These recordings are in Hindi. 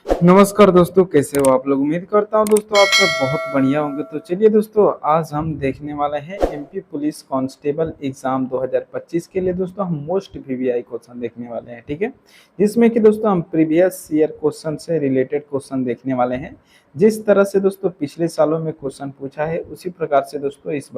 नमस्कार दोस्तों, कैसे हो आप लोग। उम्मीद करता हूँ दोस्तों आप सब बहुत बढ़िया होंगे। तो चलिए दोस्तों, आज हम देखने वाले हैं एमपी पुलिस कांस्टेबल एग्जाम 2025 के लिए दोस्तों हम मोस्ट वीवीआई क्वेश्चन देखने वाले हैं। ठीक है, जिसमें कि दोस्तों हम प्रीवियस ईयर क्वेश्चन से रिलेटेड क्वेश्चन देखने वाले हैं। जिस तरह से दोस्तों पिछले सालों में क्वेश्चन पूछा है उसी प्रकार से दोस्तों इस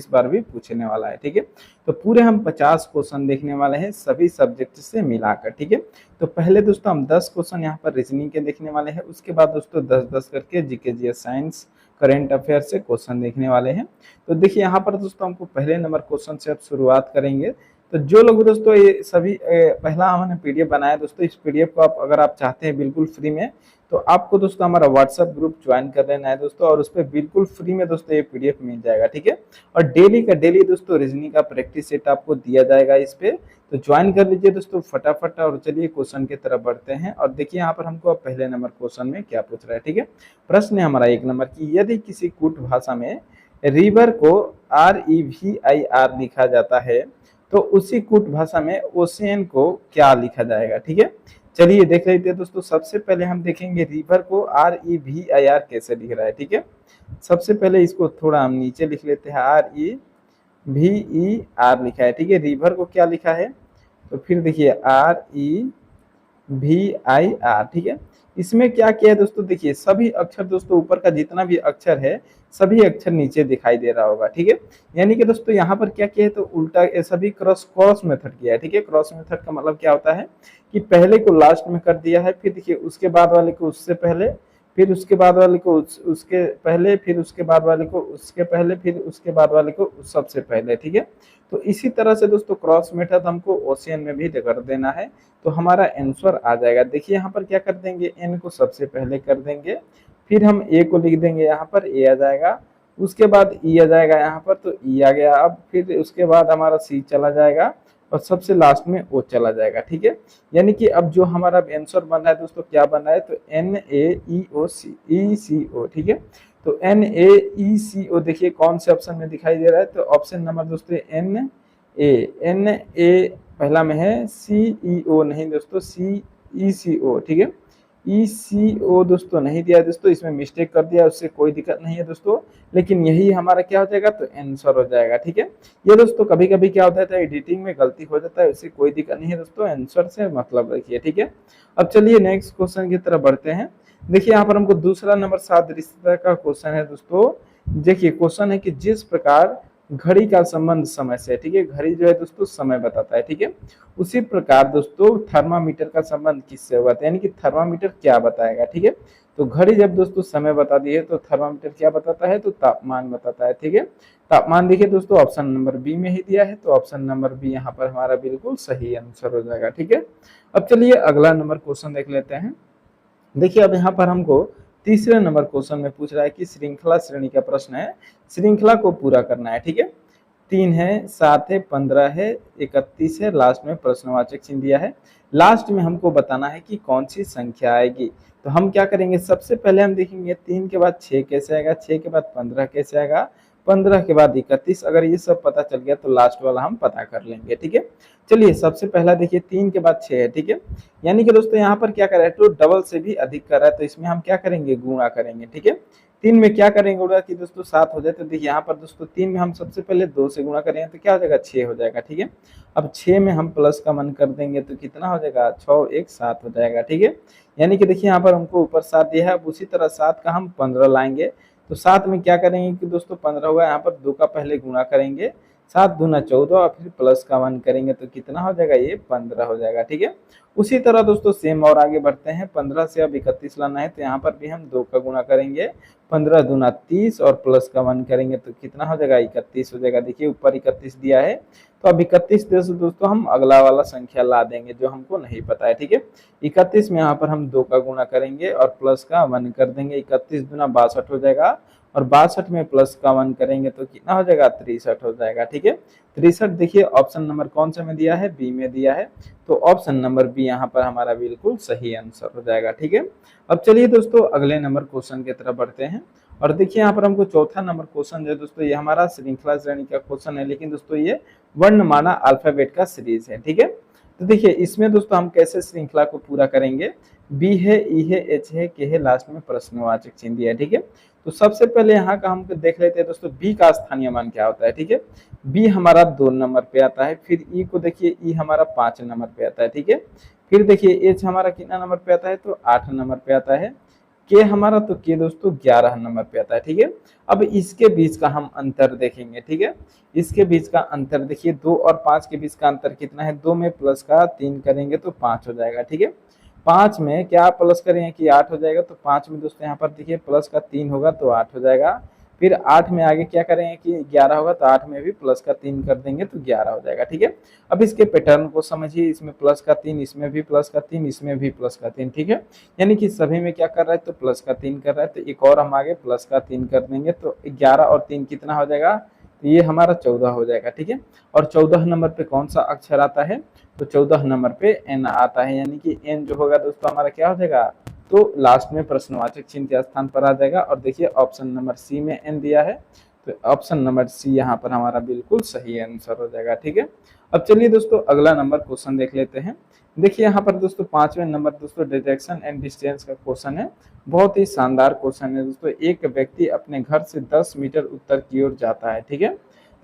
बार भी पूछने वाला है। ठीक है, तो पूरे हम 50 क्वेश्चन देखने वाले हैं सभी सब्जेक्ट से मिलाकर। ठीक है, तो पहले दोस्तों हम 10 क्वेश्चन यहाँ पर रीजनिंग के देखने वाले हैं, उसके बाद दोस्तों 10-10 करके GK GS science current affair से क्वेश्चन देखने वाले हैं। तो देखिए यहाँ पर दोस्तों हमको पहले नंबर क्वेश्चन से अब शुरुआत करेंगे। तो जो लोग दोस्तों ये सभी पहला हमने पीडीएफ बनाया दोस्तों, इस पीडीएफ को आप अगर आप चाहते हैं बिल्कुल फ्री में, तो आपको दोस्तों हमारा व्हाट्सएप ग्रुप ज्वाइन कर लेना है दोस्तों, और उस पर बिल्कुल फ्री में दोस्तों ये पीडीएफ मिल जाएगा। ठीक है, और डेली का डेली दोस्तों रीजनिंग का प्रैक्टिस सेट आपको दिया जाएगा इस पे, तो ज्वाइन कर लीजिए दोस्तों फटाफट। और चलिए क्वेश्चन की तरफ बढ़ते हैं और देखिए यहाँ पर हमको अब पहले नंबर क्वेश्चन में क्या पूछ रहा है। ठीक है, प्रश्न है हमारा 1 नंबर की, यदि किसी कूट भाषा में रिवर को REVIR लिखा जाता है तो उसी कूट भाषा में ओशियन को क्या लिखा जाएगा। ठीक है, चलिए देख लेते हैं दोस्तों। सबसे पहले हम देखेंगे रिवर को REVIR कैसे लिख रहा है। ठीक है, सबसे पहले इसको थोड़ा हम नीचे लिख लेते हैं, REVER लिखा है। ठीक है, रिवर को क्या लिखा है, तो फिर देखिए REVIR। ठीक है, इसमें क्या किया है दोस्तों, देखिए सभी अक्षर दोस्तों ऊपर का जितना भी अक्षर है सभी अक्षर नीचे दिखाई दे रहा होगा। ठीक है, यानी कि दोस्तों यहाँ पर क्या किया है, तो उल्टा सभी क्रॉस मेथड किया है। ठीक है, क्रॉस मेथड का मतलब क्या होता है कि पहले को लास्ट में कर दिया है, फिर देखिए उसके बाद वाले को उससे पहले, फिर उसके बाद वाले को उसके पहले, फिर उसके बाद वाले को उसके पहले, फिर उसके बाद वाले को सबसे पहले। ठीक है, तो इसी तरह से दोस्तों क्रॉस मेथड हमको ओशियन में भी कर देना है, तो हमारा आंसर आ जाएगा। देखिए यहाँ पर क्या कर देंगे, एन को सबसे पहले कर देंगे, फिर हम ए को लिख देंगे, यहाँ पर ए आ जाएगा, उसके बाद ई आ जाएगा यहाँ पर, तो ई आ गया। अब फिर उसके बाद हमारा सी चला जाएगा और सबसे लास्ट में ओ चला जाएगा। ठीक है, यानी कि अब जो हमारा आंसर बन रहा है दोस्तों क्या बन रहा है, तो NAEOCO। ठीक है, तो NAECO देखिए कौन से ऑप्शन में दिखाई दे रहा है, तो ऑप्शन नंबर दोस्तों NA पहला में है, CEO नहीं दोस्तों, CECO। ठीक है, ECO दोस्तों नहीं दिया दोस्तों, इसमें मिस्टेक कर दिया, उससे कोई दिक्कत नहीं है दोस्तों, लेकिन यही हमारा क्या हो जाएगा, तो आंसर हो जाएगा। ठीक है, ये दोस्तों कभी कभी क्या होता है एडिटिंग में गलती हो जाता है, उससे कोई दिक्कत नहीं है दोस्तों, आंसर से मतलब रखिए। ठीक है, अब चलिए नेक्स्ट क्वेश्चन की तरफ बढ़ते हैं। देखिए यहाँ पर हमको दूसरा नंबर सादृश्यता का क्वेश्चन है दोस्तों। देखिए क्वेश्चन है कि जिस प्रकार घड़ी का संबंध समय से है, ठीक है, घड़ी जो है दोस्तों समय बताता है। ठीक है, उसी प्रकार दोस्तों थर्मामीटर का संबंध किससे होगा, यानी कि थर्मामीटर क्या बताएगा। ठीक है, तो घड़ी जब दोस्तों समय बता दी है तो थर्मामीटर क्या बताता है, तो तापमान बताता है। ठीक है, तापमान देखिए दोस्तों ऑप्शन नंबर बी में ही दिया है, तो ऑप्शन नंबर बी यहाँ पर हमारा बिल्कुल सही आंसर हो जाएगा। ठीक है, अब चलिए अगला नंबर क्वेश्चन देख लेते हैं। देखिए अब यहाँ पर हमको तीसरे नंबर क्वेश्चन में पूछ रहा है कि श्रृंखला श्रेणी का प्रश्न है, श्रृंखला को पूरा करना है। ठीक है, 3 है, 7 है, 15 है, 31 है, लास्ट में प्रश्नवाचक चिन्ह दिया है। लास्ट में हमको बताना है कि कौन सी संख्या आएगी। तो हम क्या करेंगे, सबसे पहले हम देखेंगे 3 के बाद 6 कैसे आएगा, 6 के बाद 15 कैसे आएगा, 15 के बाद 31। अगर ये सब पता चल गया तो लास्ट वाला हम पता कर लेंगे। ठीक है, चलिए सबसे पहला देखिए 3 के बाद 6 है। ठीक है, यानी कि दोस्तों यहाँ पर क्या कर रहा है, तो डबल से भी अधिक कर रहा है, तो इसमें हम क्या करेंगे, गुणा करेंगे। ठीक है, 3 में क्या करेंगे गुणा कि दोस्तों 7 हो जाए, तो देखिए यहाँ पर दोस्तों 3 में हम सबसे पहले 2 से गुणा करेंगे तो क्या हो जाएगा, 6 हो जाएगा। ठीक है, अब 6 में हम प्लस का मन कर देंगे तो कितना हो जाएगा, 6 1 7 हो जाएगा। ठीक है, यानी कि देखिए यहाँ पर हमको ऊपर 7 दिया है, अब उसी तरह 7 का हम 15 लाएंगे, तो 7 में क्या करेंगे कि दोस्तों 15 होगा, यहाँ पर 2 का पहले गुणा करेंगे, 7 दूना 14 और फिर प्लस का 1 करेंगे तो कितना हो जाएगा, ये 15 हो जाएगा। ठीक है, उसी तरह दोस्तों सेम और आगे बढ़ते हैं, 15 से अब 31 लाना है, तो यहाँ पर भी हम 2 का गुणा करेंगे, 15 दूना 30 और प्लस का 1 करेंगे तो कितना हो जाएगा, 31 हो जाएगा। देखिए ऊपर 31 दिया है, तो अब 31 से दोस्तों हम अगला वाला संख्या ला देंगे जो हमको नहीं पता है। ठीक है, 31 में यहाँ पर हम 2 का गुणा करेंगे और प्लस का 1 कर देंगे, 31 दूना 62 हो जाएगा, और 62 में प्लस का 1 करेंगे तो कितना हो जाएगा, 63 हो जाएगा। ठीक है, 63 देखिए ऑप्शन नंबर कौन सा में दिया है, बी में दिया है, तो ऑप्शन नंबर बी यहाँ पर हमारा बिल्कुल सही आंसर हो जाएगा। ठीक है, अब चलिए दोस्तों अगले नंबर क्वेश्चन की तरफ बढ़ते हैं, और देखिए यहाँ पर हमको चौथा नंबर क्वेश्चन जो है दोस्तों, ये हमारा श्रृंखला श्रेणी का क्वेश्चन है, लेकिन दोस्तों ये वर्णमाला अल्फाबेट का सीरीज है। ठीक है, तो देखिए इसमें दोस्तों हम कैसे श्रृंखला को पूरा करेंगे। बी है, ई है, एच है, के है, लास्ट में प्रश्नवाचक चिन्ह दिया है। ठीक है, तो सबसे पहले यहाँ का हम देख लेते हैं दोस्तों, बी का स्थानीय मान क्या होता है। ठीक है, बी हमारा 2 नंबर पे आता है। फिर ई को देखिए, ई हमारा 5 नंबर पे आता है। ठीक है, फिर देखिए एच हमारा कितना नंबर पे आता है, तो 8 नंबर पे आता है। के हमारा, तो के दोस्तों 11 नंबर पे आता है। ठीक है, अब इसके बीच का हम अंतर देखेंगे। ठीक है, इसके बीच का अंतर देखिए, 2 और 5 के बीच का अंतर कितना है, 2 में प्लस का 3 करेंगे तो 5 हो जाएगा। ठीक है, 5 में क्या प्लस करेंगे कि 8 हो जाएगा, तो 5 में दोस्तों यहाँ पर देखिए प्लस का 3 होगा तो 8 हो जाएगा। फिर 8 में आगे क्या करेंगे कि 11 होगा, तो 8 में भी प्लस का 3 कर देंगे तो 11 हो जाएगा। ठीक है, अब इसके पैटर्न को समझिए, इसमें प्लस का 3, इसमें भी प्लस का 3, इसमें भी प्लस का 3। ठीक है, यानी कि सभी में क्या कर रहा है, तो प्लस का 3 कर रहा है। तो एक और हम आगे प्लस का 3 कर देंगे तो 11 और 3 कितना हो जाएगा, तो ये हमारा 14 हो जाएगा। ठीक है, और 14 नंबर पे कौन सा अक्षर आता है, तो 14 नंबर पे एन आता है, यानी कि एन जो होगा दोस्तों हमारा क्या हो जाएगा, तो लास्ट में प्रश्नवाचक चिन्ह के स्थान पर आ जाएगा। और देखिए ऑप्शन नंबर सी में एन दिया है, तो ऑप्शन नंबर सी यहाँ पर हमारा बिल्कुल सही आंसर हो जाएगा। ठीक है, अब चलिए दोस्तों अगला नंबर क्वेश्चन देख लेते हैं। देखिए यहाँ पर दोस्तों 5वें नंबर दोस्तों डायरेक्शन एंड डिस्टेंस का क्वेश्चन है। बहुत ही शानदार क्वेश्चन है दोस्तों। एक व्यक्ति अपने घर से 10 मीटर उत्तर की ओर जाता है। ठीक है,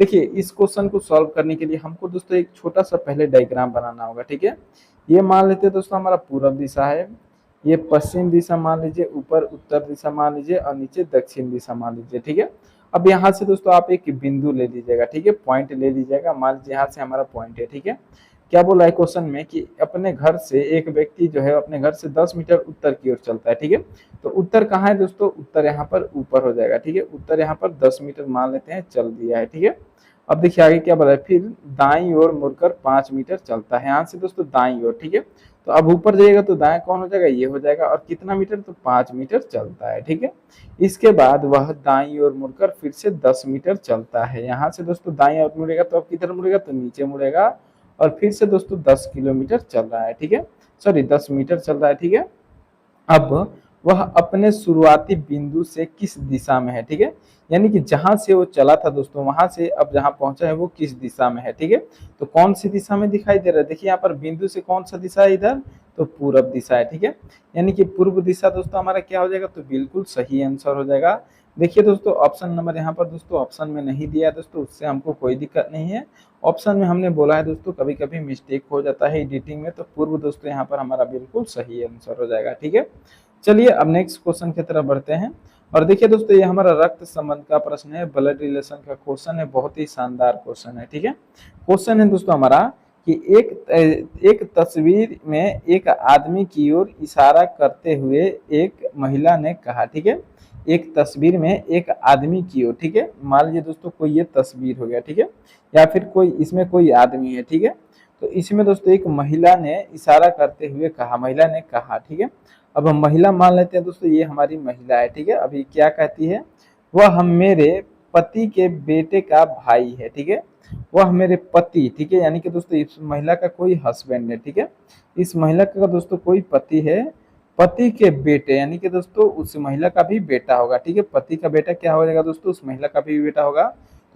देखिए इस क्वेश्चन को सॉल्व करने के लिए हमको दोस्तों एक छोटा सा पहले डायग्राम बनाना होगा। ठीक है, ये मान लेते हैं दोस्तों हमारा पूर्व दिशा है, ये पश्चिम दिशा मान लीजिए, ऊपर उत्तर दिशा मान लीजिए और नीचे दक्षिण दिशा मान लीजिए। ठीक है, अब यहाँ से दोस्तों आप एक बिंदु ले लीजिएगा। ठीक है, पॉइंट ले लीजिएगा, मान लीजिए यहाँ से हमारा पॉइंट है। ठीक है, क्या बोला है क्वेश्चन में कि अपने घर से एक व्यक्ति जो है अपने घर से 10 मीटर उत्तर की ओर चलता है। ठीक है, तो उत्तर कहाँ है दोस्तों, उत्तर यहाँ पर ऊपर हो जाएगा। ठीक है, उत्तर यहाँ पर 10 मीटर मान लेते हैं चल दिया है। ठीक है, अब देखिए आगे क्या बोला है, फिर दाईं ओर मुड़कर 5 मीटर चलता है, यहाँ से दोस्तों दाईं ओर। ठीक है, तो अब ऊपर जाइएगा तो दाएं कौन हो जाएगा, ये हो जाएगा, और कितना मीटर, तो 5 मीटर चलता है। ठीक है, इसके बाद वह दाईं ओर मुड़कर फिर से 10 मीटर चलता है, यहाँ से दोस्तों दाईं ओर मुड़ेगा तो अब किधर मुड़ेगा, तो नीचे मुड़ेगा, और फिर से दोस्तों 10 किलोमीटर चल रहा है। ठीक है, सॉरी 10 मीटर चल रहा है। ठीक है, अब वह अपने शुरुआती बिंदु से किस दिशा में है। ठीक है, यानी कि जहां से वो चला था दोस्तों वहां से अब जहां पहुंचा है वो किस दिशा में है। ठीक है, तो कौन सी दिशा में दिखाई दे रहा है, देखिए यहाँ पर बिंदु से कौन सा दिशा है इधर, तो पूर्व दिशा है। ठीक है, यानी कि पूर्व दिशा दोस्तों हमारा क्या हो जाएगा, तो बिल्कुल सही आंसर हो जाएगा। देखिए दोस्तों ऑप्शन नंबर यहाँ पर दोस्तों ऑप्शन में नहीं दिया है दोस्तों, उससे हमको कोई दिक्कत नहीं है। ऑप्शन में हमने बोला है दोस्तों कभी कभी मिस्टेक हो जाता है एडिटिंग में, तो पूर्व दोस्तों यहाँ पर हमारा बिल्कुल सही आंसर हो जाएगा। ठीक है, चलिए अब नेक्स्ट क्वेश्चन की तरफ बढ़ते हैं। और देखिए दोस्तों ये हमारा रक्त संबंध का प्रश्न है, ब्लड रिलेशन का क्वेश्चन है, बहुत ही शानदार क्वेश्चन है। ठीक है, क्वेश्चन है दोस्तों हमारा कि एक तस्वीर में एक आदमी की ओर इशारा करते हुए एक महिला ने कहा। ठीक है, एक तस्वीर में एक आदमी की ओर, ठीक है, मान लीजिए दोस्तों कोई ये तस्वीर हो गया। ठीक है, या फिर कोई इसमें कोई आदमी है। ठीक है, तो इसमें दोस्तों एक महिला ने इशारा करते हुए कहा, महिला ने कहा। ठीक है, अब हम महिला मान लेते हैं दोस्तों, ये हमारी महिला है। ठीक है, अभी क्या कहती है, वह हम मेरे पति के बेटे का भाई है। ठीक है, वह मेरे पति, ठीक है, यानी कि दोस्तों इस महिला का कोई हस्बैंड है। ठीक है, इस महिला का दोस्तों कोई पति है, पति के बेटे, यानी कि दोस्तों उस महिला का भी बेटा होगा। ठीक है, पति का बेटा क्या हो जाएगा दोस्तों, उस महिला का भी बेटा होगा।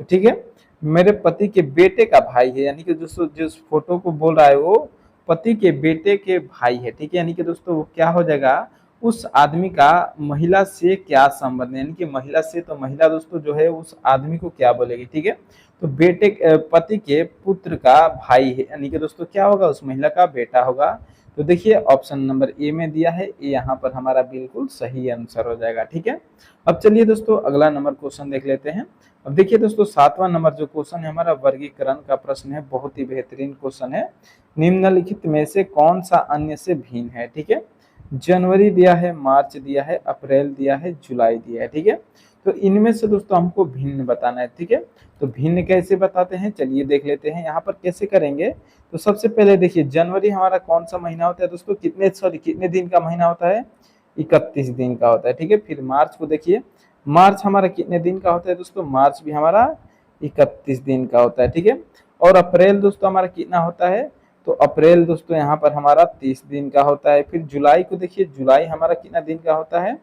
तो ठीक है, मेरे पति के बेटे का भाई है, यानी कि दोस्तों जिस फोटो को बोल रहा है वो पति के बेटे के भाई है। ठीक है, यानी कि दोस्तों वो क्या हो जाएगा, उस आदमी का महिला से क्या संबंध है, यानी कि महिला से, तो महिला दोस्तों जो है उस आदमी को क्या बोलेगी। ठीक है, तो बेटे पति के पुत्र का भाई है, यानी कि दोस्तों क्या होगा, उस महिला का बेटा होगा। तो देखिए ऑप्शन नंबर ए में दिया है, ए यहाँ पर हमारा बिल्कुल सही आंसर हो जाएगा। ठीक है, अब चलिए दोस्तों अगला नंबर क्वेश्चन देख लेते हैं। अब देखिए दोस्तों 7वां नंबर जो क्वेश्चन है हमारा वर्गीकरण का प्रश्न है, बहुत ही बेहतरीन क्वेश्चन है। निम्नलिखित में से कौन सा अन्य से भिन्न है। ठीक है, जनवरी दिया है, मार्च दिया है, अप्रैल दिया है, जुलाई दिया है। ठीक है, तो इनमें से दोस्तों हमको भिन्न बताना है। ठीक है, तो भिन्न कैसे बताते हैं, चलिए देख लेते हैं। यहाँ पर कैसे करेंगे, तो सबसे पहले देखिए जनवरी हमारा कौन सा महीना होता है दोस्तों, कितने दिन का महीना होता है, 31 दिन का होता है। ठीक है, फिर मार्च को देखिए, मार्च हमारा कितने दिन का होता है दोस्तों, मार्च भी हमारा 31 दिन का होता है। ठीक है, और अप्रैल दोस्तों हमारा कितना होता है, तो अप्रैल दोस्तों यहाँ पर हमारा 30 दिन का होता है। फिर जुलाई को देखिए, जुलाई हमारा कितना दिन का होता है,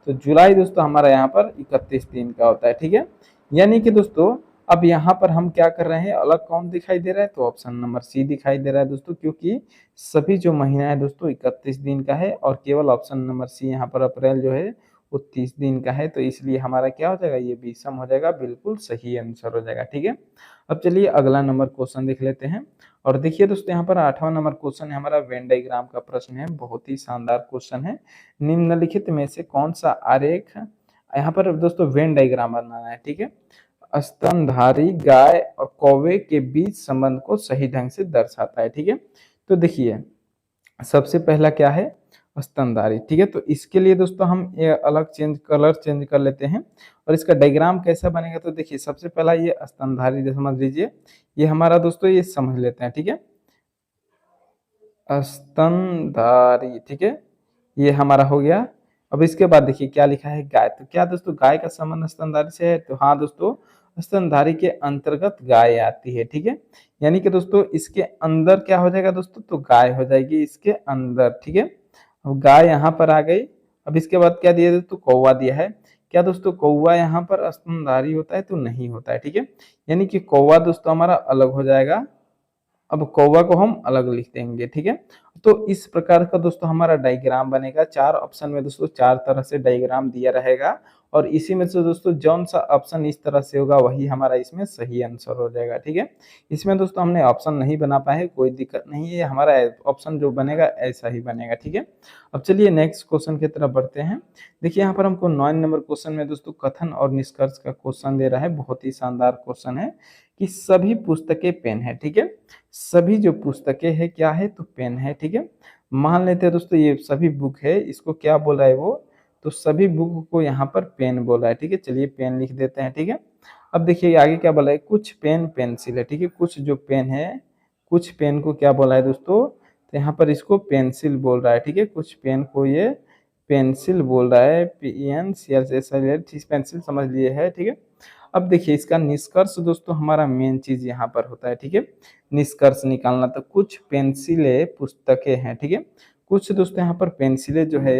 तो जुलाई दोस्तों हमारा यहाँ पर 31 दिन का होता है। ठीक है, यानी कि दोस्तों अब यहाँ पर हम क्या कर रहे हैं, अलग कौन दिखाई दे रहा है, तो ऑप्शन नंबर सी दिखाई दे रहा है दोस्तों, क्योंकि सभी जो महीना है दोस्तों 31 दिन का है और केवल ऑप्शन नंबर सी यहाँ पर अप्रैल जो है वो 30 दिन का है, तो इसलिए हमारा क्या हो जाएगा, ये भी सम हो जाएगा, बिल्कुल सही आंसर हो जाएगा। ठीक है, अब चलिए अगला नंबर क्वेश्चन देख लेते हैं। और देखिए दोस्तों यहाँ पर 8वां नंबर क्वेश्चन है हमारा, वेन डायग्राम का प्रश्न है, बहुत ही शानदार क्वेश्चन है। निम्नलिखित में से कौन सा आरेख, यहाँ पर दोस्तों वेन डायग्राम बनाना है। ठीक है, स्तनधारी गाय और कौवे के बीच संबंध को सही ढंग से दर्शाता है। ठीक है, तो देखिए सबसे पहला क्या है, स्तनधारी। ठीक है, तो इसके लिए दोस्तों हम ये अलग कलर चेंज कर लेते हैं और इसका डायग्राम कैसा बनेगा, तो देखिए सबसे पहला ये स्तनधारी समझ लीजिए, ये हमारा दोस्तों ये समझ लेते हैं। ठीक है, स्तनधारी। ठीक है, ये हमारा हो गया। अब इसके बाद देखिए क्या लिखा है, गाय। तो क्या दोस्तों गाय का संबंध स्तनधारी से है, तो हाँ दोस्तों, स्तनधारी के अंतर्गत गाय आती है। ठीक है, यानी कि दोस्तों इसके अंदर क्या हो जाएगा दोस्तों, तो गाय हो जाएगी इसके अंदर। ठीक है, अब गाय यहाँ पर आ गई। अब इसके बाद क्या दिया दोस्तों, कौवा दिया है। क्या दोस्तों कौवा यहाँ पर स्तनधारी होता है, तो नहीं होता है। ठीक है, यानी कि कौवा दोस्तों हमारा अलग हो जाएगा। अब कौवा को हम अलग लिख देंगे। ठीक है, तो इस प्रकार का दोस्तों हमारा डायग्राम बनेगा। 4 ऑप्शन में दोस्तों 4 तरह से डायग्राम दिया रहेगा और इसी में से दोस्तों जौन सा ऑप्शन इस तरह से होगा वही हमारा इसमें सही आंसर हो जाएगा। ठीक है, इसमें दोस्तों हमने ऑप्शन नहीं बना पाए, कोई दिक्कत नहीं है, हमारा ऑप्शन जो बनेगा ऐसा ही बनेगा। ठीक है, अब चलिए नेक्स्ट क्वेश्चन की तरफ बढ़ते हैं। देखिए यहाँ पर हमको 9 नंबर क्वेश्चन में दोस्तों कथन और निष्कर्ष का क्वेश्चन दे रहा है, बहुत ही शानदार क्वेश्चन है कि सभी पुस्तकें पेन है। ठीक है, सभी जो पुस्तकें हैं क्या है, तो पेन है। ठीक है, मान लेते हैं दोस्तों ये सभी बुक है, इसको क्या बोल रहा है वो, तो सभी बुक को यहाँ पर पेन बोल रहा है। ठीक है, चलिए पेन लिख देते हैं। ठीक है, अब देखिए आगे क्या बोला है, कुछ पेन पेंसिल है। ठीक है, कुछ जो पेन है, कुछ पेन को क्या बोला है दोस्तों, तो यहाँ पर इसको पेंसिल बोल रहा है। ठीक है, कुछ पेन को ये पेंसिल बोल रहा है, PENCIL पेंसिल समझ लिए है। ठीक है, अब देखिए इसका निष्कर्ष दोस्तों हमारा मेन चीज यहाँ पर होता है। ठीक है, निष्कर्ष निकालना, तो कुछ पेंसिलें पुस्तकें हैं। ठीक है, कुछ दोस्तों यहाँ पर पेंसिलें जो है,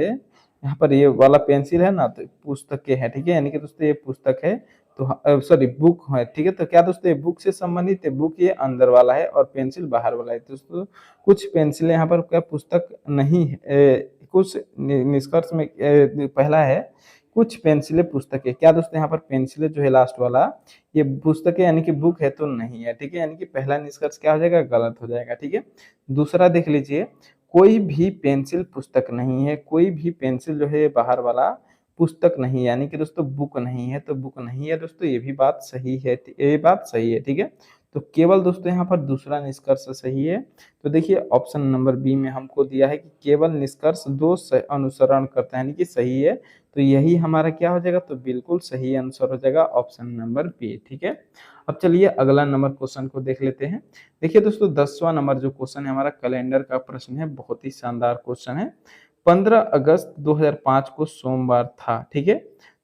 यहाँ पर ये वाला पेंसिल है ना, तो पुस्तकें हैं। ठीक है, यानी कि दोस्तों ये पुस्तक है, तो सॉरी बुक है। ठीक है, तो क्या दोस्तों ये बुक से संबंधित है, बुक ये अंदर वाला है और पेंसिल बाहर वाला है। दोस्तों कुछ पेंसिलें यहाँ पर क्या पुस्तक नहीं है, कुछ निष्कर्ष में पहला है कुछ पेंसिलें पुस्तकें, क्या दोस्तों यहाँ पर पेंसिलें जो है लास्ट वाला ये पुस्तकें यानी कि बुक है, तो नहीं है। ठीक है, यानी कि पहला निष्कर्ष क्या हो जाएगा, गलत हो जाएगा। ठीक है, दूसरा देख लीजिए, कोई भी पेंसिल पुस्तक नहीं है, कोई भी पेंसिल जो है बाहर वाला पुस्तक नहीं, यानी कि दोस्तों बुक नहीं है, तो बुक नहीं है दोस्तों, ये भी बात सही है, ये बात सही है। ठीक है, तो केवल दोस्तों यहाँ पर दूसरा निष्कर्ष सही है। तो देखिए ऑप्शन नंबर बी में हमको दिया है कि केवल निष्कर्ष 2 अनुसरण करता है, यानी कि सही है, तो यही हमारा क्या हो जाएगा, तो बिल्कुल सही आंसर हो जाएगा ऑप्शन नंबर बी। ठीक है, अब चलिए अगला नंबर क्वेश्चन को देख लेते हैं। देखिए दोस्तों 10वां नंबर जो क्वेश्चन है हमारा कैलेंडर का प्रश्न है, बहुत ही शानदार क्वेश्चन है। 15 अगस्त 2005 को सोमवार था। ठीक है,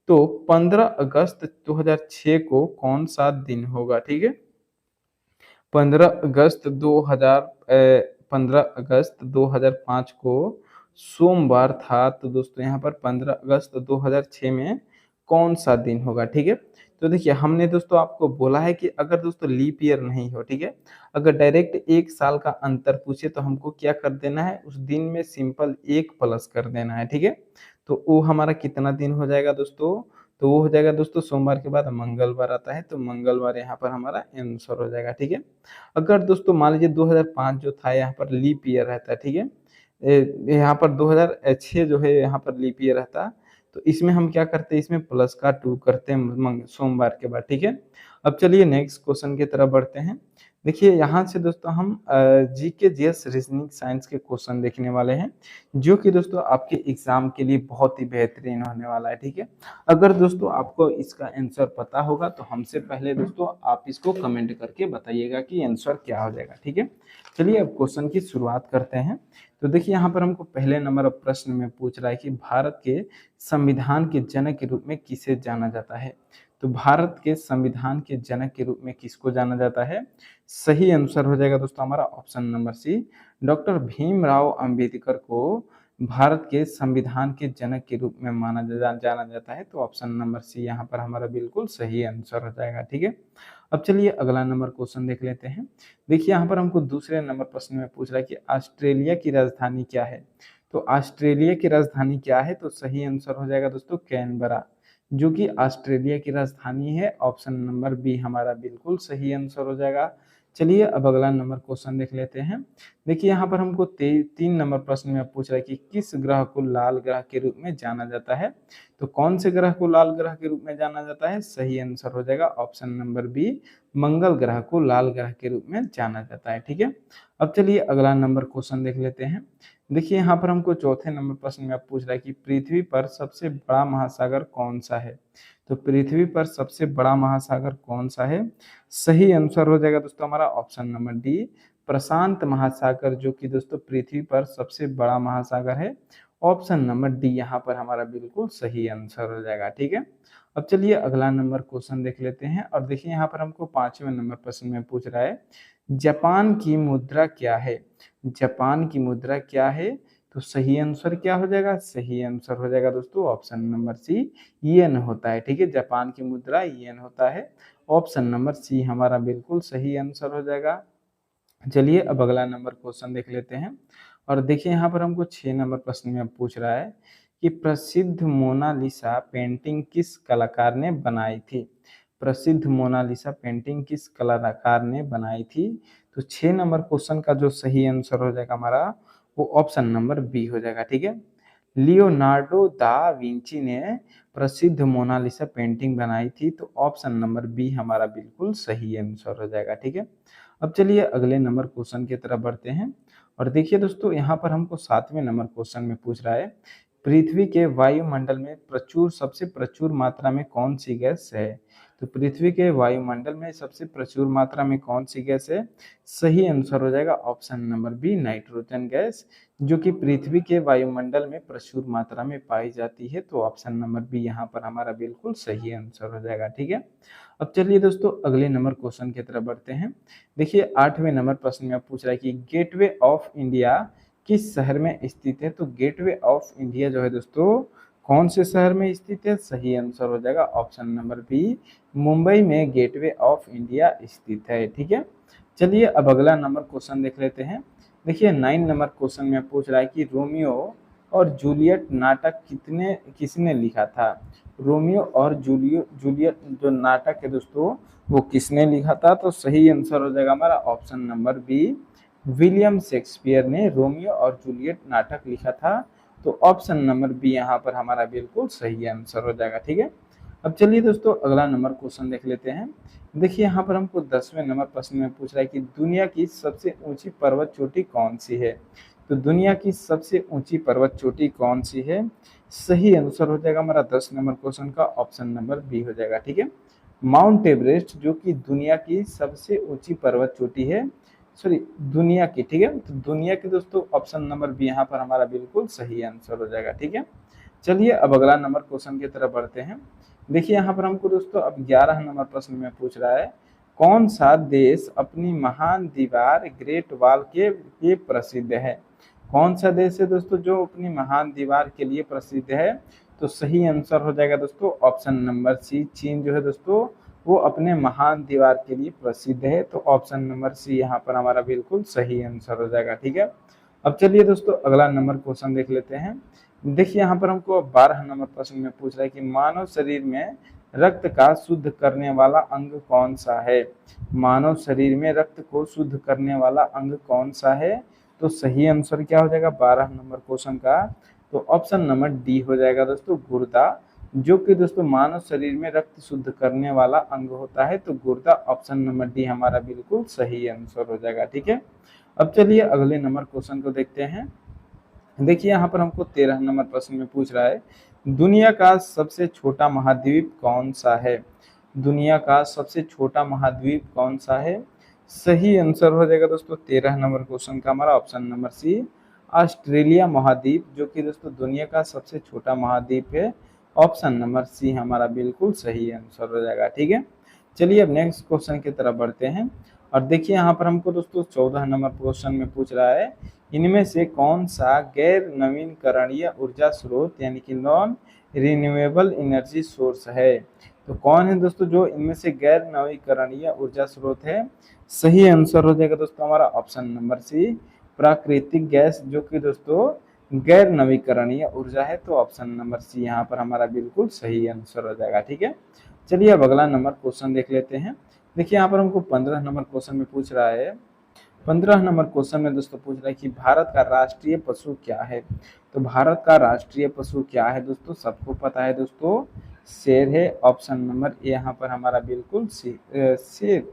तो 15 अगस्त 2006 को कौन सा दिन होगा। ठीक है, 15 अगस्त 2005 को सोमवार था, तो दोस्तों यहाँ पर 15 अगस्त 2006 में कौन सा दिन होगा। ठीक है, तो देखिए हमने दोस्तों आपको बोला है कि अगर दोस्तों लीप ईयर नहीं हो, ठीक है, अगर डायरेक्ट 1 साल का अंतर पूछे तो हमको क्या कर देना है, उस दिन में सिंपल 1 प्लस कर देना है। ठीक है, तो वो हमारा कितना दिन हो जाएगा दोस्तों, तो वो हो जाएगा दोस्तों सोमवार के बाद मंगलवार आता है, तो मंगलवार यहाँ पर हमारा आंसर हो जाएगा। ठीक है, अगर दोस्तों मान लीजिए 2005 जो था यहाँ पर लीप ईयर रहता है। ठीक है, यहाँ पर 2006 जो है यहाँ पर लीप ईयर रहता, तो इसमें हम क्या करते हैं, इसमें प्लस का 2 करते हैं सोमवार के बाद। ठीक है, अब चलिए नेक्स्ट क्वेश्चन की तरफ बढ़ते हैं। देखिए यहाँ से दोस्तों हम जीके जीएस रीजनिंग साइंस के क्वेश्चन देखने वाले हैं, जो कि दोस्तों आपके एग्जाम के लिए बहुत ही बेहतरीन होने वाला है। ठीक है, अगर दोस्तों आपको इसका आंसर पता होगा तो हमसे पहले दोस्तों आप इसको कमेंट करके बताइएगा कि आंसर क्या हो जाएगा। ठीक है, चलिए अब क्वेश्चन की शुरुआत करते हैं। तो देखिए यहाँ पर हमको पहले नंबर प्रश्न में पूछ रहा है कि भारत के संविधान के जनक के रूप में किसे जाना जाता है। तो भारत के संविधान के जनक के रूप में किसको जाना जाता है, सही आंसर हो जाएगा दोस्तों हमारा option number C, doctor Bhimrao Ambedkar को भारत के संविधान के जनक के रूप में जाना जाता है। तो ऑप्शन नंबर सी यहाँ पर हमारा बिल्कुल सही आंसर हो जाएगा। ठीक है, अब चलिए अगला नंबर क्वेश्चन देख लेते हैं। देखिए यहाँ पर हमको दूसरे नंबर प्रश्न में पूछ रहा है कि ऑस्ट्रेलिया की राजधानी क्या है। तो ऑस्ट्रेलिया की राजधानी क्या है, तो सही आंसर हो जाएगा दोस्तों कैनबरा, जो कि ऑस्ट्रेलिया की राजधानी है। ऑप्शन नंबर बी हमारा बिल्कुल सही आंसर हो जाएगा। चलिए अब अगला नंबर क्वेश्चन देख लेते हैं। देखिए यहाँ पर हमको 3 नंबर प्रश्न में पूछ रहा है कि किस ग्रह को लाल ग्रह के रूप में जाना जाता है। तो कौन से ग्रह को लाल ग्रह के रूप में जाना जाता है, सही आंसर हो जाएगा ऑप्शन नंबर बी, मंगल ग्रह को लाल ग्रह के रूप में जाना जाता है। ठीक है, अब चलिए अगला नंबर क्वेश्चन देख लेते हैं। देखिए यहाँ पर हमको चौथे नंबर प्रश्न में पूछ रहा है कि पृथ्वी पर सबसे बड़ा महासागर कौन सा है। तो पृथ्वी पर सबसे बड़ा महासागर कौन सा है, सही आंसर हो जाएगा दोस्तों हमारा ऑप्शन नंबर डी, प्रशांत महासागर, जो कि दोस्तों पृथ्वी पर सबसे बड़ा महासागर है। ऑप्शन नंबर डी यहाँ पर हमारा बिल्कुल सही आंसर हो जाएगा। ठीक है, अब चलिए अगला नंबर क्वेश्चन देख लेते हैं। और देखिए यहाँ पर हमको 5वें नंबर प्रश्न में पूछ रहा है जापान की मुद्रा क्या है। जापान की मुद्रा क्या है, तो सही आंसर क्या हो जाएगा, सही आंसर हो जाएगा दोस्तों ऑप्शन नंबर सी, येन होता है। ठीक है, जापान की मुद्रा येन होता है। ऑप्शन नंबर सी हमारा बिल्कुल सही आंसर हो जाएगा। चलिए अब अगला नंबर क्वेश्चन देख लेते हैं। और देखिए यहाँ पर हमको 6 नंबर प्रश्न में पूछ रहा है कि प्रसिद्ध मोनालिसा पेंटिंग किस कलाकार ने बनाई थी। प्रसिद्ध मोनालिसा पेंटिंग किस कलाकार ने बनाई थी। तो 6 नंबर क्वेश्चन का जो सही आंसर हो जाएगा हमारा, वो ऑप्शन नंबर बी हो जाएगा। ठीक है, लियोनार्डो दा विंची ने प्रसिद्ध मोनालिसा पेंटिंग बनाई थी। तो ऑप्शन नंबर बी हमारा बिल्कुल सही आंसर हो जाएगा। ठीक है, अब चलिए अगले नंबर क्वेश्चन की तरफ बढ़ते हैं। और देखिए दोस्तों यहाँ पर हमको 7वें नंबर क्वेश्चन में पूछ रहा है पृथ्वी के वायुमंडल में सबसे प्रचुर मात्रा में कौन सी गैस है। तो पृथ्वी के वायुमंडल में सबसे प्रचुर मात्रा में कौन सी गैस है, सही आंसर हो जाएगा option number B, nitrogen gas, जो कि पृथ्वी के वायुमंडल में प्रचुर मात्रा में पाई जाती है। तो ऑप्शन नंबर बी यहाँ पर हमारा बिल्कुल सही आंसर हो जाएगा। ठीक है, अब चलिए दोस्तों अगले नंबर क्वेश्चन की तरफ बढ़ते हैं। देखिए 8वें नंबर प्रश्न में पूछ रहा है कि गेटवे ऑफ इंडिया किस शहर में स्थित है। तो गेटवे ऑफ इंडिया जो है दोस्तों कौन से शहर में स्थित है, सही आंसर हो जाएगा ऑप्शन नंबर बी, मुंबई में गेटवे ऑफ इंडिया स्थित है। ठीक है, चलिए अब अगला नंबर क्वेश्चन देख लेते हैं। देखिए 9 नंबर क्वेश्चन में पूछ रहा है कि रोमियो और जूलियट नाटक किसने लिखा था। रोमियो और जूलियट जो नाटक है दोस्तों, वो किसने लिखा था। तो सही आंसर हो जाएगा हमारा option number B, William Shakespeare ने रोमियो और जूलियट नाटक लिखा था। तो ऑप्शन नंबर बी यहाँ पर हमारा बिल्कुल सही आंसर हो जाएगा। ठीक है, अब चलिए दोस्तों अगला नंबर क्वेश्चन देख लेते हैं। देखिए यहाँ पर हमको 10वें नंबर प्रश्न में पूछ रहा है कि दुनिया की सबसे ऊंची पर्वत चोटी कौन सी है। तो दुनिया की सबसे ऊंची पर्वत चोटी कौन सी है, सही आंसर हो जाएगा हमारा 10 नंबर क्वेश्चन का ऑप्शन नंबर बी हो जाएगा। ठीक है, माउंट एवरेस्ट, जो कि दुनिया की सबसे ऊंची पर्वत चोटी है, सॉरी दुनिया की। ठीक है, तो दुनिया की दोस्तों ऑप्शन नंबर बी यहाँ पर हमारा बिल्कुल सही आंसर हो जाएगा। ठीक है, चलिए अब अगला नंबर क्वेश्चन की तरफ बढ़ते हैं। देखिए यहाँ पर हमको दोस्तों अब 11 नंबर प्रश्न में पूछ रहा है कौन सा देश अपनी महान दीवार ग्रेट वॉल के लिए प्रसिद्ध है। कौन सा देश है दोस्तों जो अपनी महान दीवार के लिए प्रसिद्ध है। तो सही आंसर हो जाएगा दोस्तों ऑप्शन नंबर सी, चीन जो है दोस्तों वो अपने महान दीवार के लिए प्रसिद्ध है। तो ऑप्शन नंबर सी यहाँ पर हमारा बिल्कुल सही आंसर हो जाएगा। ठीक है, अब चलिए दोस्तों अगला नंबर क्वेश्चन देख लेते हैं। देखिए यहाँ पर हमको 12 नंबर प्रश्न में पूछ रहा है कि मानव शरीर में रक्त का शुद्ध करने वाला अंग कौन सा है। मानव शरीर में रक्त को शुद्ध करने वाला अंग कौन सा है। तो सही आंसर क्या हो जाएगा 12 नंबर क्वेश्चन का, तो ऑप्शन नंबर डी हो जाएगा दोस्तों गुर्दा, जो कि दोस्तों मानव शरीर में रक्त शुद्ध करने वाला अंग होता है। तो गुर्दा ऑप्शन नंबर डी हमारा बिल्कुल सही आंसर हो जाएगा। ठीक है, अब चलिए अगले नंबर क्वेश्चन को देखते हैं। देखिए यहाँ पर हमको 13 नंबर प्रश्न में पूछ रहा है दुनिया का सबसे छोटा महाद्वीप कौन सा है। दुनिया का सबसे छोटा महाद्वीप कौन सा है, सही आंसर हो जाएगा दोस्तों 13 नंबर क्वेश्चन का हमारा ऑप्शन नंबर सी, ऑस्ट्रेलिया महाद्वीप, जो कि दोस्तों दुनिया का सबसे छोटा महाद्वीप है। ऑप्शन नंबर सी हमारा बिल्कुल सही आंसर हो जाएगा। ठीक है, चलिए अब नेक्स्ट क्वेश्चन की तरफ बढ़ते हैं। और देखिए यहाँ पर हमको दोस्तों 14 नंबर क्वेश्चन में पूछ रहा है, इनमें से कौन सा गैर नवीनकरणीय ऊर्जा स्रोत यानी कि नॉन रिन्यूएबल एनर्जी सोर्स है। तो कौन है दोस्तों जो इनमें से गैर नवीकरणीय ऊर्जा स्रोत है। सही आंसर हो जाएगा दोस्तों हमारा ऑप्शन नंबर सी, प्राकृतिक गैस, जो कि दोस्तों गैर नवीकरणीय ऊर्जा है। तो ऑप्शन नंबर सी यहाँ पर हमारा बिल्कुल सही आंसर हो जाएगा। ठीक है, चलिए अब अगला नंबर क्वेश्चन देख लेते हैं। देखिए यहाँ पर हमको 15 नंबर क्वेश्चन में पूछ रहा है, 15 नंबर क्वेश्चन में दोस्तों पूछ रहा है कि भारत का राष्ट्रीय पशु क्या है। तो भारत का राष्ट्रीय पशु क्या है दोस्तों, सबको पता है दोस्तों, शेर है। ऑप्शन नंबर ए यहाँ पर हमारा बिल्कुल शेर,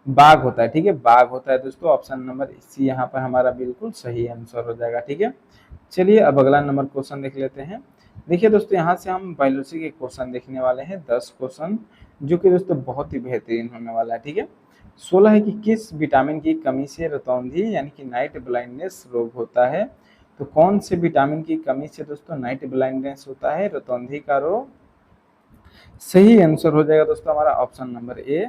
बाघ होता है। ठीक है, बाघ होता है दोस्तों। ऑप्शन नंबर सी यहाँ पर हमारा बिल्कुल सही आंसर हो जाएगा। ठीक है, चलिए अब अगला नंबर क्वेश्चन देख लेते हैं। देखिए दोस्तों यहाँ से हम बायोलॉजी के क्वेश्चन देखने वाले हैं, 10 क्वेश्चन, जो कि दोस्तों बहुत ही बेहतरीन होने वाला है। ठीक है, 16 है कि किस विटामिन की कमी से रतौंधी यानी कि नाइट ब्लाइंडनेस रोग होता है। तो कौन से विटामिन की कमी से दोस्तों नाइट ब्लाइंडनेस होता है, रतौंधी का रोग। सही आंसर हो जाएगा दोस्तों हमारा option number A,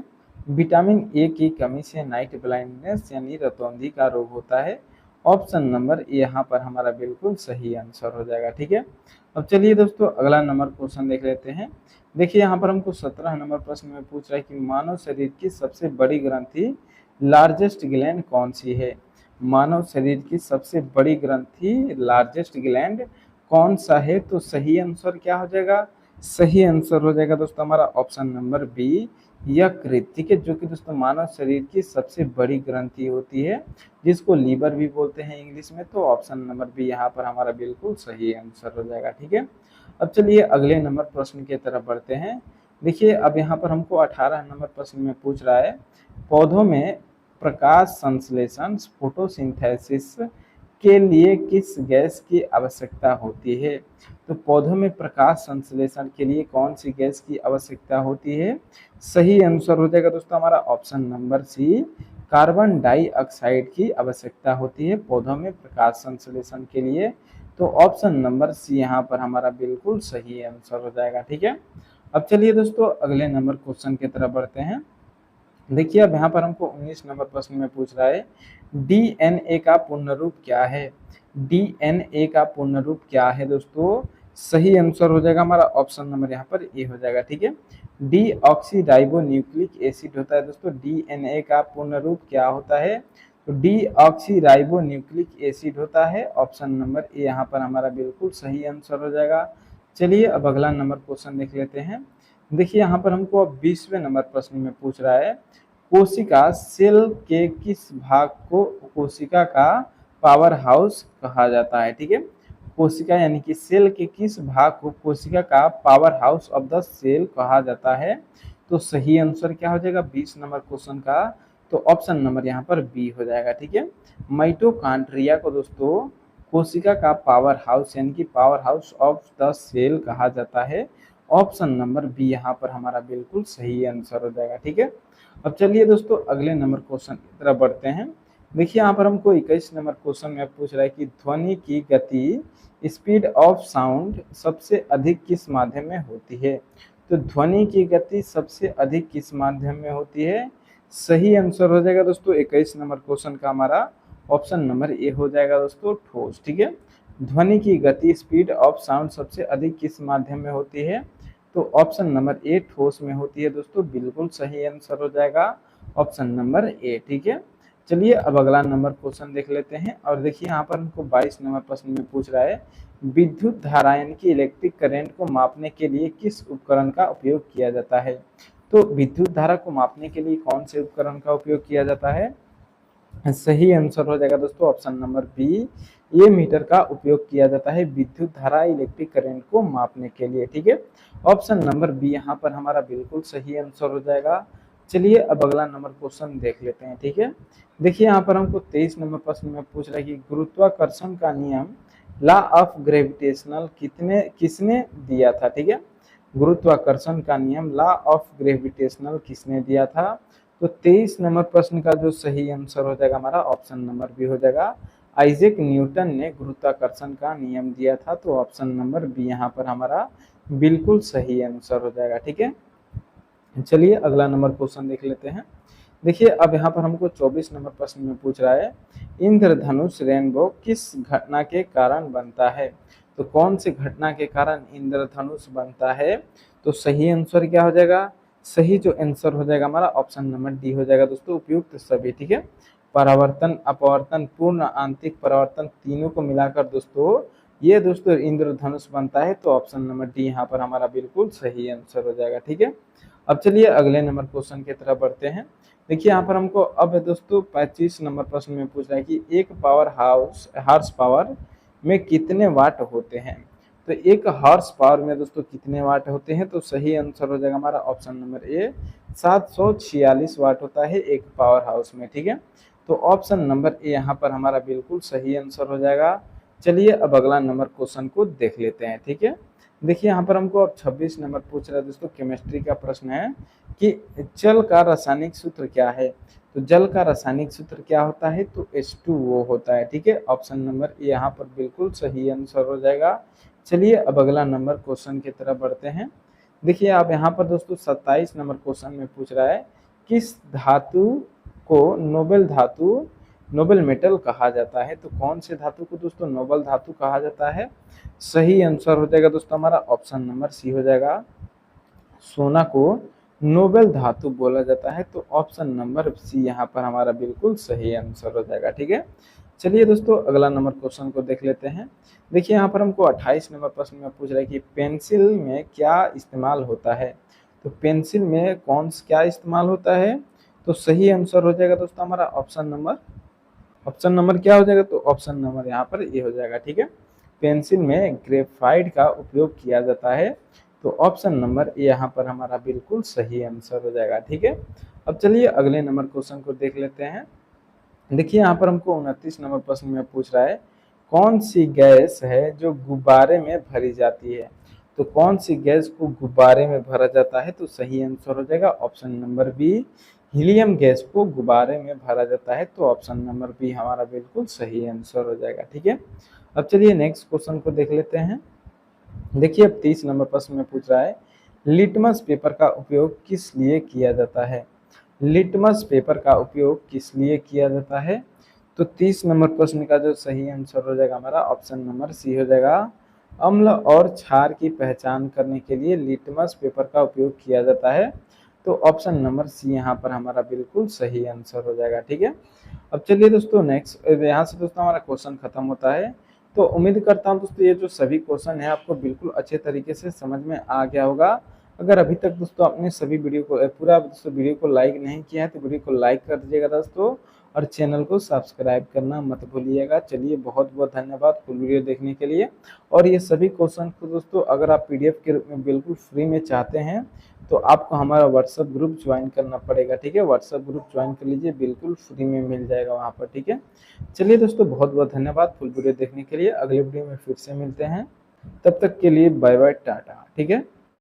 vitamin A की कमी से नाइट ब्लाइंडनेस यानी रतौंधी का रोग होता है। ऑप्शन नंबर ए यहाँ पर हमारा बिल्कुल सही आंसर हो जाएगा। ठीक है, अब चलिए दोस्तों अगला नंबर क्वेश्चन देख लेते हैं। देखिए यहाँ पर हमको 17 नंबर प्रश्न में पूछ रहा है कि मानव शरीर की सबसे बड़ी ग्रंथि लार्जेस्ट ग्लैंड कौन सी है। मानव शरीर की सबसे बड़ी ग्रंथि लार्जेस्ट ग्लैंड कौन सा है। तो सही आंसर क्या हो जाएगा, सही आंसर हो जाएगा दोस्तों हमारा ऑप्शन नंबर बी, यकृत। ठीक है, जो कि दोस्तों मानव शरीर की सबसे बड़ी ग्रंथि होती है, जिसको लीवर भी बोलते हैं इंग्लिश में। तो ऑप्शन नंबर बी यहाँ पर हमारा बिल्कुल सही आंसर हो जाएगा। ठीक है, अब चलिए अगले नंबर प्रश्न की तरफ बढ़ते हैं। देखिए अब यहाँ पर हमको 18 नंबर प्रश्न में पूछ रहा है, पौधों में प्रकाश संश्लेषण फोटोसिंथेसिस के लिए किस गैस की आवश्यकता होती है। तो पौधों में प्रकाश संश्लेषण के लिए कौन सी गैस की आवश्यकता होती है। सही आंसर हो जाएगा दोस्तों हमारा option number C, carbon dioxide की आवश्यकता होती है पौधों में प्रकाश संश्लेषण के लिए। तो ऑप्शन नंबर सी यहाँ पर हमारा बिल्कुल सही आंसर हो जाएगा। ठीक है, अब चलिए दोस्तों अगले नंबर क्वेश्चन की तरफ बढ़ते हैं। देखिए अब यहाँ पर हमको 19 नंबर प्रश्न में पूछ रहा है, डीएनए का पूर्ण रूप क्या है। डीएनए का पूर्ण रूप क्या है दोस्तों। सही आंसर हो जाएगा हमारा ऑप्शन नंबर यहाँ पर ए हो जाएगा। ठीक है, डीऑक्सीराइबो न्यूक्लिक एसिड होता है दोस्तों। डीएनए का पूर्ण रूप क्या होता है, तो डीऑक्सीराइबो न्यूक्लिक एसिड होता है। ऑप्शन नंबर ए यहाँ पर हमारा बिल्कुल सही आंसर हो जाएगा। चलिए अब अगला नंबर क्वेश्चन देख लेते हैं। देखिए यहाँ पर हमको अब 20वें नंबर प्रश्न में पूछ रहा है, कोशिका सेल के किस भाग को कोशिका का पावर हाउस कहा जाता है। ठीक है, कोशिका यानी कि सेल के किस भाग को कोशिका का power house of the cell कहा जाता है। तो सही आंसर क्या हो जाएगा 20 नंबर क्वेश्चन का, तो ऑप्शन नंबर यहाँ पर बी हो जाएगा। ठीक है, माइटोकॉन्ड्रिया को दोस्तों कोशिका का पावर हाउस यानी कि power house of the cell कहा जाता है। ऑप्शन नंबर बी यहाँ पर हमारा बिल्कुल सही आंसर हो जाएगा। ठीक है, अब चलिए दोस्तों अगले नंबर क्वेश्चन की तरफ बढ़ते हैं। देखिए यहाँ पर हमको 21 नंबर क्वेश्चन में पूछ रहा है कि ध्वनि की गति स्पीड ऑफ साउंड सबसे अधिक किस माध्यम में होती है। तो ध्वनि की गति सबसे अधिक किस माध्यम में होती है। सही आंसर हो जाएगा दोस्तों 21 नंबर क्वेश्चन का हमारा ऑप्शन नंबर ए हो जाएगा दोस्तों, ठोस। ठीक है, ध्वनि की गति स्पीड ऑफ साउंड सबसे अधिक किस माध्यम में होती है। तो ऑप्शन नंबर ए ठोस में होती है दोस्तों, बिल्कुल सही आंसर हो जाएगा ऑप्शन नंबर ए। ठीक है, चलिए अब अगला नंबर क्वेश्चन देख लेते हैं। और देखिए यहाँ पर हमको 22 नंबर प्रश्न में पूछ रहा है, विद्युत धारा यानी कि इलेक्ट्रिक करंट को मापने के लिए किस उपकरण का उपयोग किया जाता है। तो विद्युत धारा को मापने के लिए कौन से उपकरण का उपयोग किया जाता है। सही आंसर हो जाएगा दोस्तों ऑप्शन नंबर बी, ये मीटर का उपयोग किया जाता है विद्युत धारा इलेक्ट्रिक करंट को मापने के लिए। ठीक है, ऑप्शन नंबर बी यहाँ पर हमारा बिल्कुल सही आंसर हो जाएगा। चलिए अब अगला नंबर क्वेश्चन देख लेते हैं। ठीक है, देखिए यहाँ पर हमको 23 नंबर प्रश्न में पूछ रहा है कि गुरुत्वाकर्षण का नियम लॉ ऑफ ग्रेविटेशनल किसने दिया था। ठीक है, गुरुत्वाकर्षण का नियम लॉ ऑफ ग्रेविटेशनल किसने दिया था। तो 23 नंबर प्रश्न का जो सही आंसर हो जाएगा हमारा ऑप्शन नंबर बी हो जाएगा, आइजैक न्यूटन ने गुरुत्वाकर्षण का नियम दिया था। तो ऑप्शन नंबर बी यहाँ पर हमारा बिल्कुल सही आंसर हो जाएगा। ठीक है, चलिए अगला नंबर क्वेश्चन देख लेते हैं। देखिए अब यहाँ पर हमको 24 नंबर प्रश्न में पूछ रहा है, इंद्रधनुष रेनबो किस घटना के कारण बनता है? तो कौन सी घटना के कारण इंद्रधनुष बनता है? तो सही आंसर क्या हो जाएगा? सही जो आंसर हो जाएगा हमारा ऑप्शन नंबर डी हो जाएगा दोस्तों, उपयुक्त सभी। ठीक है, परावर्तन, अपवर्तन, पूर्ण आंतरिक परावर्तन तीनों को मिलाकर दोस्तों ये दोस्तों इंद्रधनुष बनता है। तो ऑप्शन नंबर डी यहाँ पर हमारा बिल्कुल सही आंसर हो जाएगा। ठीक है, अब चलिए अगले नंबर क्वेश्चन की तरफ बढ़ते हैं। देखिए यहाँ पर हमको अब दोस्तों 25 नंबर प्रश्न में पूछ रहा है कि एक पावर हाउस हॉर्स पावर में कितने वाट होते हैं? तो एक हॉर्स पावर में दोस्तों कितने वाट होते हैं? तो सही आंसर हो जाएगा हमारा ऑप्शन नंबर ए, 746 वाट होता है एक पावर हाउस में। ठीक है, तो ऑप्शन नंबर ए यहाँ पर हमारा बिल्कुल सही आंसर हो जाएगा। चलिए अब अगला नंबर क्वेश्चन को देख लेते हैं। ठीक है, देखिए यहाँ पर हमको अब 26 नंबर पूछ रहा है दोस्तों, केमिस्ट्री का प्रश्न है कि जल का रासायनिक सूत्र क्या है? तो जल का रासायनिक सूत्र क्या होता है? तो H2O होता है। ठीक है, ऑप्शन नंबर ए यहाँ पर बिल्कुल सही आंसर हो जाएगा। चलिए अब अगला नंबर क्वेश्चन की तरफ बढ़ते हैं। देखिए आप यहाँ पर दोस्तों 27 नंबर क्वेश्चन में पूछ रहा है, किस धातु को नोबल मेटल कहा जाता है? तो कौन से धातु को दोस्तों नोबल धातु कहा जाता है? सही आंसर हो जाएगा दोस्तों हमारा ऑप्शन नंबर सी हो जाएगा, सोना को नोबेल धातु बोला जाता है। तो ऑप्शन नंबर सी यहाँ पर हमारा बिल्कुल सही आंसर हो जाएगा। ठीक है, चलिए दोस्तों अगला नंबर क्वेश्चन को देख लेते हैं। देखिए यहाँ पर हमको 28 नंबर प्रश्न में पूछ रहा है कि पेंसिल में क्या इस्तेमाल होता है? तो पेंसिल में क्या इस्तेमाल होता है? तो सही आंसर हो जाएगा दोस्तों हमारा ऑप्शन नंबर क्या हो जाएगा? तो ऑप्शन नंबर यहाँ पर ये हो जाएगा। ठीक है, पेंसिल में ग्रेफाइट का उपयोग किया जाता है। तो ऑप्शन नंबर ए यहाँ पर हमारा बिल्कुल सही आंसर हो जाएगा। ठीक है, अब चलिए अगले नंबर क्वेश्चन को देख लेते हैं। देखिए यहाँ पर हमको 29 नंबर प्रश्न में पूछ रहा है, कौन सी गैस है जो गुब्बारे में भरी जाती है? तो कौन सी गैस को गुब्बारे में भरा जाता है? तो सही आंसर हो जाएगा option number B, helium gas को गुब्बारे में भरा जाता है। तो ऑप्शन नंबर बी हमारा बिल्कुल सही आंसर हो जाएगा। ठीक है, अब चलिए नेक्स्ट क्वेश्चन को देख लेते हैं। देखिए अब 30 नंबर प्रश्न में पूछ रहा है, लिटमस पेपर का उपयोग किस लिए किया जाता है? लिटमस पेपर का उपयोग किस लिए किया जाता है? तो 30 नंबर प्रश्न का जो सही आंसर हो जाएगा हमारा ऑप्शन नंबर सी हो जाएगा, अम्ल और क्षार की पहचान करने के लिए लिटमस पेपर का उपयोग किया जाता है। तो ऑप्शन नंबर सी यहाँ पर हमारा बिल्कुल सही आंसर हो जाएगा। ठीक है, अब चलिए दोस्तों नेक्स्ट, यहाँ से दोस्तों हमारा क्वेश्चन खत्म होता है। तो उम्मीद करता हूँ दोस्तों ये जो सभी क्वेश्चन है आपको बिल्कुल अच्छे तरीके से समझ में आ गया होगा। अगर अभी तक दोस्तों आपने सभी वीडियो को पूरा दोस्तों वीडियो को लाइक नहीं किया है तो वीडियो को लाइक कर दीजिएगा दोस्तों, और चैनल को सब्सक्राइब करना मत भूलिएगा। चलिए बहुत बहुत धन्यवाद फुल वीडियो देखने के लिए। और ये सभी क्वेश्चन को दोस्तों अगर आप PDF के रूप में बिल्कुल फ्री में चाहते हैं तो आपको हमारा व्हाट्सएप ग्रुप ज्वाइन करना पड़ेगा। ठीक है, व्हाट्सएप ग्रुप ज्वाइन कर लीजिए, बिल्कुल फ्री में मिल जाएगा वहाँ पर। ठीक है, चलिए दोस्तों बहुत बहुत धन्यवाद फुल वीडियो देखने के लिए। अगले वीडियो में फिर से मिलते हैं, तब तक के लिए बाय बाय टाटा। ठीक है।